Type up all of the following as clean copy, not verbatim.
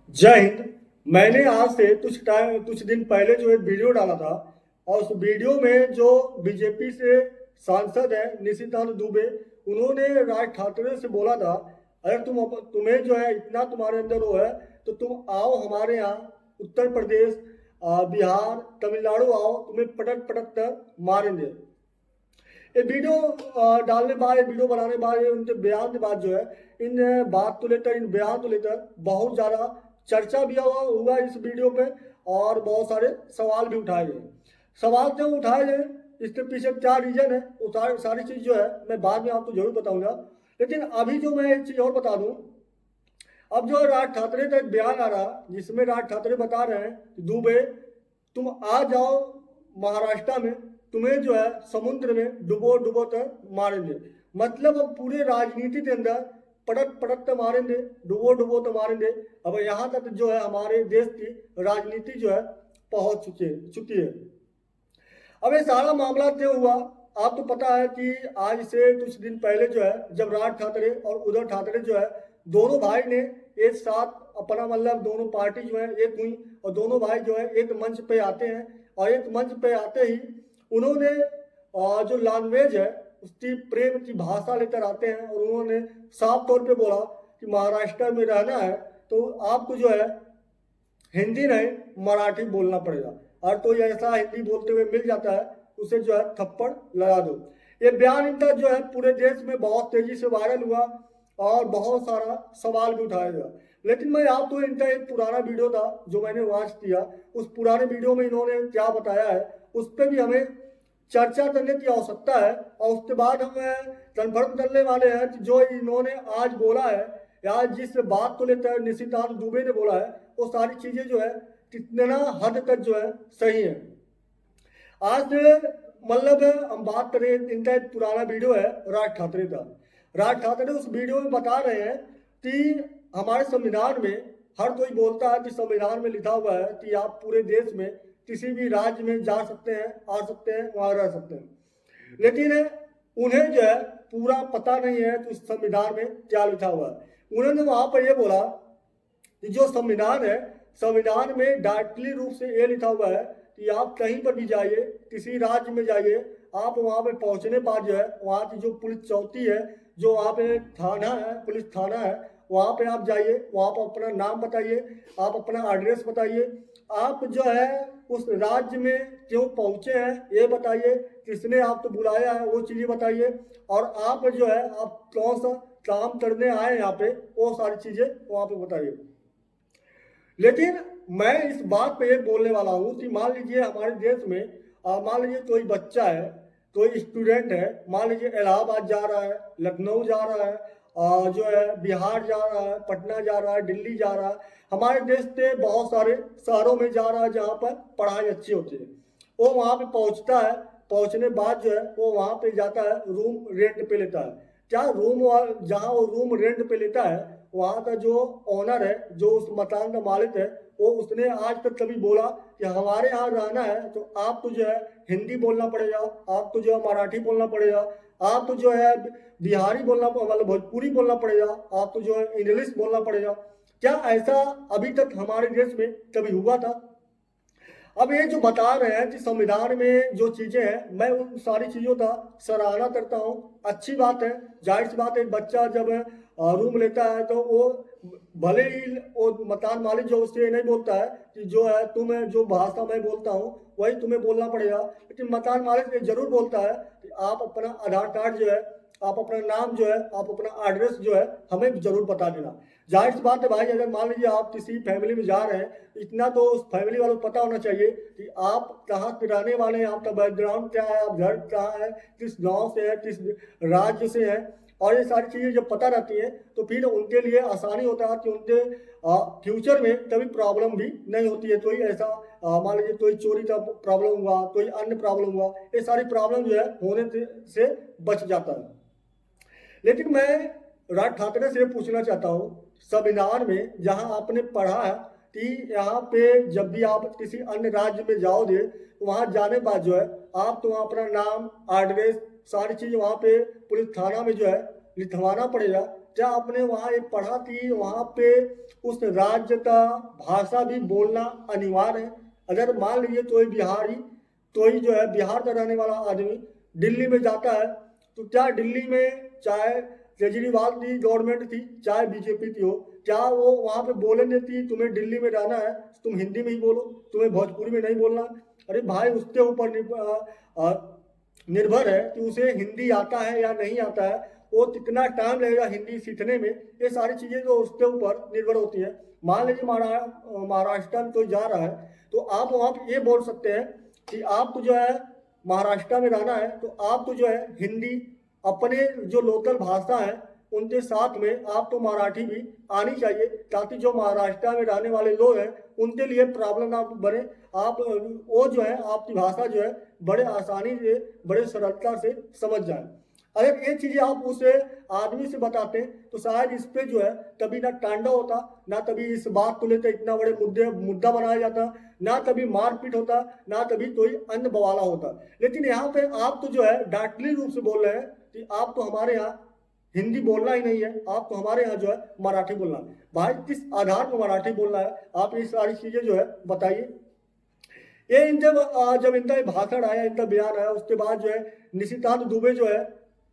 जय हिंद। मैंने आज से कुछ दिन पहले जो एक वीडियो डाला था और उस वीडियो में जो बीजेपी से सांसद है निशिकांत दुबे, उन्होंने राज ठाकरे से बोला था, अगर तुम्हें जो है इतना तुम्हारे अंदर वो है तो तुम आओ हमारे यहाँ उत्तर प्रदेश, बिहार, तमिलनाडु आओ, तुम्हें पटक पटक कर मारेंगे। ये वीडियो डालने के बाद, ये वीडियो बनाने के बाद, उनके बयान के बाद जो है इन बात को लेकर, इन बयान को लेकर बहुत ज़्यादा चर्चा भी हुआ इस वीडियो पे और बहुत सारे सवाल भी उठाए गए। सवाल जो उठाए गए इसके पीछे क्या रीजन है वो सारी चीज़ जो है मैं बाद में आपको जरूर बताऊंगा। लेकिन अभी जो मैं एक चीज़ और बता दूं, अब जो राज ठाकरे का एक बयान आ रहा जिसमें राज ठाकरे बता रहे हैं कि दुबे तुम आ जाओ महाराष्ट्र में, तुम्हें जो है समुद्र में डुबो डुबो कर मारेंगे। मतलब अब पूरे राजनीति के अंदर पटक पटक तो मारेंगे, डुबो डुबो तो मारेंगे। अब यहाँ तक जो है हमारे देश की राजनीति जो है पहुंच चुकी है। अब ये सारा मामला क्यों हुआ, आपको पता है कि आज से कुछ दिन पहले जो है जब राज ठाकरे और उद्धव ठाकरे जो है दोनों भाई ने एक साथ अपना, मतलब दोनों पार्टी जो है एक हुई और दोनों भाई जो है एक मंच पे आते हैं और एक मंच पे आते ही उन्होंने जो लैंग्वेज है उसकी प्रेम की भाषा लेकर आते हैं और उन्होंने साफ तौर पे बोला कि महाराष्ट्र में रहना है तो आपको जो है हिंदी नहीं मराठी बोलना पड़ेगा, और कोई ऐसा हिंदी बोलते हुए मिल जाता है उसे जो है थप्पड़ लगा दो। ये बयान इनका जो है पूरे देश में बहुत तेजी से वायरल हुआ और बहुत सारा सवाल भी उठाया गया। लेकिन मैं आपको इनका एक पुराना वीडियो था जो मैंने वॉच किया, उस पुराने वीडियो में इन्होंने क्या बताया है उस पर भी हमें चर्चा करने की आवश्यकता है और उसके बाद हम कन्फर्म करने वाले हैं कि जो इन्होंने आज बोला है या जिस बात को लेकर निशिकांत दुबे ने बोला है वो सारी चीजें जो है कितना हद तक जो है सही है। आज मतलब हम बात करें, इनका एक पुराना वीडियो है राज ठाकरे का। राज ठाकरे उस वीडियो में बता रहे हैं कि हमारे संविधान में हर कोई बोलता है कि संविधान में लिखा हुआ है कि आप पूरे देश में किसी भी राज्य में जा सकते हैं, आ सकते हैं, वहां रह सकते हैं। लेकिन उन्हें जो है पूरा पता नहीं है कि उस संविधान में क्या लिखा हुआ है। उन्होंने वहां पर यह बोला कि जो संविधान है, संविधान में डायरेक्टली रूप से ये लिखा हुआ है कि आप कहीं पर भी जाइए, किसी राज्य में जाइए, आप वहां पे पहुंचने बाद जो है वहां की जो पुलिस चौकी है, जो वहां पे थाना है, पुलिस थाना है, वहां पे आप जाइए, वहां पर अपना नाम बताइए, आप अपना एड्रेस बताइए, आप जो है उस राज्य में क्यों पहुंचे हैं ये बताइए, किसने आपको बुलाया है वो चीजें बताइए, और आप जो है आप कौन सा काम करने आए यहाँ पे वो सारी चीजें वहां पे बताइए। लेकिन मैं इस बात पे ये बोलने वाला हूँ कि मान लीजिए हमारे देश में मान लीजिए कोई बच्चा है, कोई स्टूडेंट है, मान लीजिए इलाहाबाद जा रहा है, लखनऊ जा रहा है, जो है बिहार जा रहा है, पटना जा रहा है, दिल्ली जा रहा है, हमारे देश के बहुत सारे शहरों में जा रहा है जहाँ पर पढ़ाई अच्छी होती है। वो वहाँ पे पहुँचता है, पहुँचने बाद जो है वो वहाँ पे जाता है, रूम रेंट पे लेता है। क्या रूम, जहाँ वो रूम रेंट पे लेता है वहाँ का जो ओनर है, जो उस मकान का मालिक है, वो उसने आज तक कभी बोला कि हमारे यहाँ रहना है तो आपको जो है हिंदी बोलना पड़ेगा, आपको जो है मराठी बोलना पड़ेगा, आपको जो है बिहारी बोलना, मतलब भोजपुरी बोलना पड़ेगा, आपको जो है इंग्लिश बोलना पड़ेगा। क्या ऐसा अभी तक हमारे देश में कभी हुआ था? अब ये जो बता रहे हैं कि संविधान में जो चीजें हैं, मैं उन सारी चीजों का सराहना करता हूँ, अच्छी बात है। जाहिर सी बात है, एक बच्चा जब रूम लेता है तो वो भले ही वो मकान मालिक जो उससे नहीं बोलता है कि जो है तुम्हें जो भाषा मैं बोलता हूँ वही तुम्हें बोलना पड़ेगा, लेकिन मकान मालिक ये जरूर बोलता है कि आप अपना आधार कार्ड जो है, आप अपना नाम जो है, आप अपना एड्रेस जो है हमें जरूर बता देना। जाहिर सी बात है भाई, अगर मान लीजिए आप किसी फैमिली में जा रहे हैं, इतना तो उस फैमिली वालों को पता होना चाहिए कि आप कहाँ के रहने वाले हैं, आपका बैकग्राउंड क्या है, आप घर कहाँ है, किस गांव से है, किस राज्य से है, और ये सारी चीज़ें जब पता रहती हैं तो फिर उनके लिए आसानी होता है कि उनके फ्यूचर में कभी प्रॉब्लम भी नहीं होती है। कोई ऐसा मान लीजिए कोई चोरी का प्रॉब्लम हुआ, कोई अन्य प्रॉब्लम हुआ, ये सारी प्रॉब्लम जो है होने से बच जाता है। लेकिन मैं राज ठाकरे से पूछना चाहता हूँ, संविधान में जहाँ आपने पढ़ा है कि यहाँ पे जब भी आप किसी अन्य राज्य में जाओगे तो वहाँ जाने के बाद जो है आप तो वहाँ अपना नाम, एड्रेस, सारी चीज़ वहाँ पे पुलिस थाना में जो है लिखवाना पड़ेगा। क्या आपने वहाँ एक पढ़ा कि वहाँ पे उस राज्य का भाषा भी बोलना अनिवार्य है? अगर मान लीजिए कोई बिहारी, कोई जो है बिहार का रहने वाला आदमी दिल्ली में जाता है, तो क्या दिल्ली में चाहे केजरीवाल की गवर्नमेंट थी चाहे बीजेपी की हो, क्या वो वहाँ पे बोलने देती तुम्हें दिल्ली में रहना है तुम हिंदी में ही बोलो, तुम्हें भोजपुरी में नहीं बोलना? अरे भाई, उसके ऊपर निर्भर है कि उसे हिंदी आता है या नहीं आता है, वो कितना टाइम लगेगा हिंदी सीखने में, ये सारी चीज़ें जो उसके ऊपर निर्भर होती है। मान लीजिए महाराष्ट्र में कोई जा रहा है, तो आप वहाँ पे ये बोल सकते हैं कि आपको जो है महाराष्ट्र में रहना है तो आपको जो है हिंदी, अपने जो लोकल भाषा है उनके साथ में आपको मराठी भी आनी चाहिए, ताकि जो महाराष्ट्र में रहने वाले लोग हैं उनके लिए प्रॉब्लम ना बने। आप वो जो है आपकी भाषा जो है बड़े आसानी से, बड़े सरलता से समझ जाए। अगर ये चीज़ें आप उस आदमी से बताते तो शायद इस पे जो है कभी ना तांडव होता, ना कभी इस बात को लेकर इतना बड़े मुद्दा बनाया जाता, ना कभी मारपीट होता, ना कभी कोई अन्य बवाला होता। लेकिन यहाँ पे आप तो जो है डांटली रूप से बोल रहे हैं कि आप तो हमारे यहाँ हिंदी बोलना ही नहीं है, आपको हमारे यहाँ जो है मराठी बोलना है। भाई, किस आधार पर मराठी बोलना है? आप ये सारी चीज़ें जो है बताइए। ये जब इनका भाषण आया, इनका बयान आया, उसके बाद जो है निशिकांत दुबे जो है,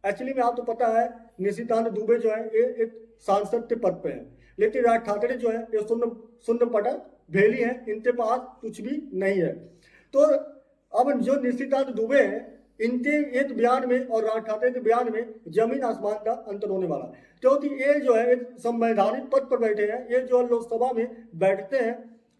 एक्चुअली में आपको पता है निशिकांत दुबे जो है ये एक सांसद के पद पे है, लेकिन राज ठाकरे जो है ये शून्य पटक भेली है, इनके पास कुछ भी नहीं है। तो अब जो निशिकांत दुबे हैं, इनके एक बयान में और राज ठाकरे के बयान में जमीन आसमान का अंतर होने वाला है, क्योंकि ये जो है एक संवैधानिक पद पर बैठे हैं, ये जो लोकसभा में बैठते हैं,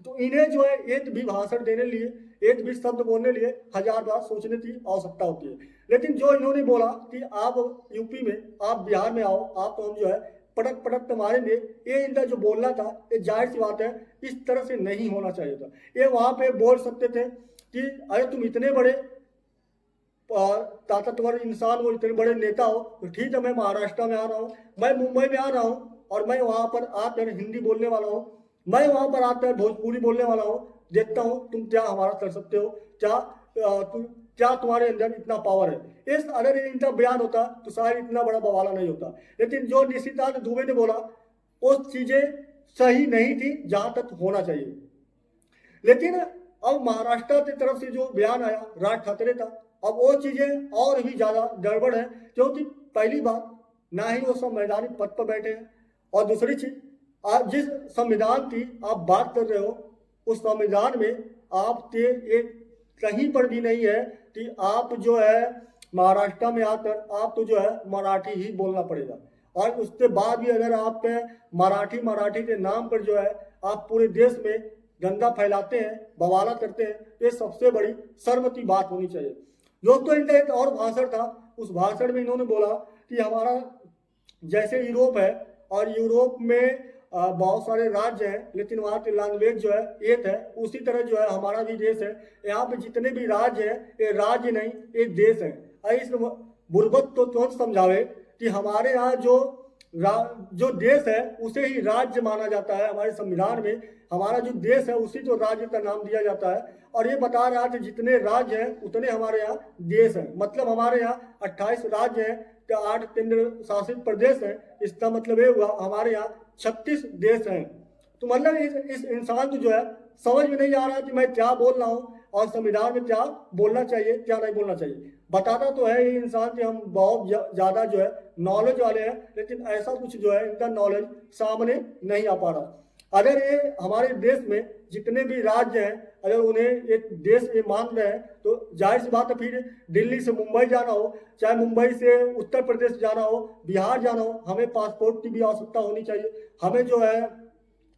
तो इन्हें जो है एक भी भाषण देने लिए, एक भी शब्द बोलने लिए 1000 बार सोचने की आवश्यकता होती है। लेकिन जो इन्होंने बोला कि आप यूपी में, आप बिहार में आओ, आप तो हम जो है पटक पटक तो मारेंगे, ये इनका जो बोलना था ये जाहिर सी बात है इस तरह से नहीं होना चाहिए था। ये वहाँ पे बोल सकते थे कि अरे तुम इतने बड़े ताकतवर इंसान हो, इतने बड़े नेता हो, तो ठीक है मैं महाराष्ट्र में आ रहा हूँ, मैं मुंबई में आ रहा हूँ और मैं वहाँ पर आकर हिंदी बोलने वाला हूँ, मैं वहाँ पर आकर भोजपुरी बोलने वाला हूँ, देखता हूँ तुम क्या हमारा कर सकते हो, क्या तुम्हारे अंदर इतना पावर है। इस अगर इनका बयान होता तो शायद इतना बड़ा बवाला नहीं होता। लेकिन जो निशिकांत दुबे ने बोला वो चीजें सही नहीं थी जहां तक होना चाहिए। लेकिन अब महाराष्ट्र की तरफ से जो बयान आया राज ठाकरे का, अब वो चीजें और भी ज्यादा गड़बड़ है, क्योंकि पहली बात ना ही वो संवैधानिक पद पर बैठे हैं, और दूसरी चीज आप जिस संविधान की आप बात कर रहे हो उस संविधान में आपके एक कहीं पर भी नहीं है कि आप जो है महाराष्ट्र में आकर आप तो जो है मराठी ही बोलना पड़ेगा। और उसके बाद भी अगर आप मराठी के नाम पर जो है आप पूरे देश में गंदा फैलाते हैं, बवाला करते हैं, ये सबसे बड़ी शर्म की बात होनी चाहिए। दोस्तों, इनका एक और भाषण था, उस भाषण में इन्होंने बोला कि हमारा जैसे यूरोप है और यूरोप में बहुत सारे राज्य हैं, लेकिन वहाँ की लैंग्वेज जो है एक है, उसी तरह जो है हमारा भी देश है, यहाँ पे जितने भी राज्य हैं ये राज्य नहीं, ये देश है। इस बुर्बक तो कौन समझावे कि हमारे यहाँ जो देश है उसे ही राज्य माना जाता है। हमारे संविधान में हमारा जो देश है उसी को राज्य का नाम दिया जाता है, और ये बता रहा है कि जितने राज्य हैं उतने हमारे यहाँ देश हैं। मतलब हमारे यहाँ 28 राज्य हैं, 8 केंद्र शासित प्रदेश हैं, इसका मतलब ये हुआ हमारे यहाँ 36 देश हैं। तो मतलब इस इंसान को जो है समझ में नहीं आ रहा कि मैं क्या बोल रहा हूँ और संविधान में क्या बोलना चाहिए क्या नहीं बोलना चाहिए। बताता तो है ये इंसान कि हम बहुत ज़्यादा जो है नॉलेज वाले हैं, लेकिन ऐसा कुछ जो है इनका नॉलेज सामने नहीं आ पा रहा। अगर ये हमारे देश में जितने भी राज्य हैं अगर उन्हें एक देश ये मान रहे हैं तो जाहिर सी बात है फिर दिल्ली से मुंबई जाना हो, चाहे मुंबई से उत्तर प्रदेश जाना हो, बिहार जाना हो, हमें पासपोर्ट की भी आवश्यकता होनी चाहिए, हमें जो है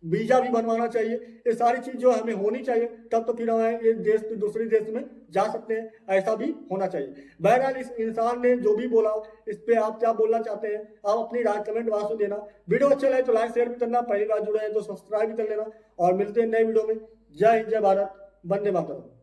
वीजा भी बनवाना चाहिए। ये सारी चीज जो हमें होनी चाहिए, तब तो फिर हमें एक देश से दूसरे देश में जा सकते हैं, ऐसा भी होना चाहिए। बहरहाल इस इंसान ने जो भी बोला इस पे आप क्या बोलना चाहते हैं, आप अपनी राय कमेंट बॉक्स में देना। वीडियो अच्छा लगे तो लाइक शेयर भी करना, पहली बार जुड़े हैं तो सब्सक्राइब भी कर लेना, और मिलते हैं नए वीडियो में। जय हिंद, जय भारत, वंदे मातरम।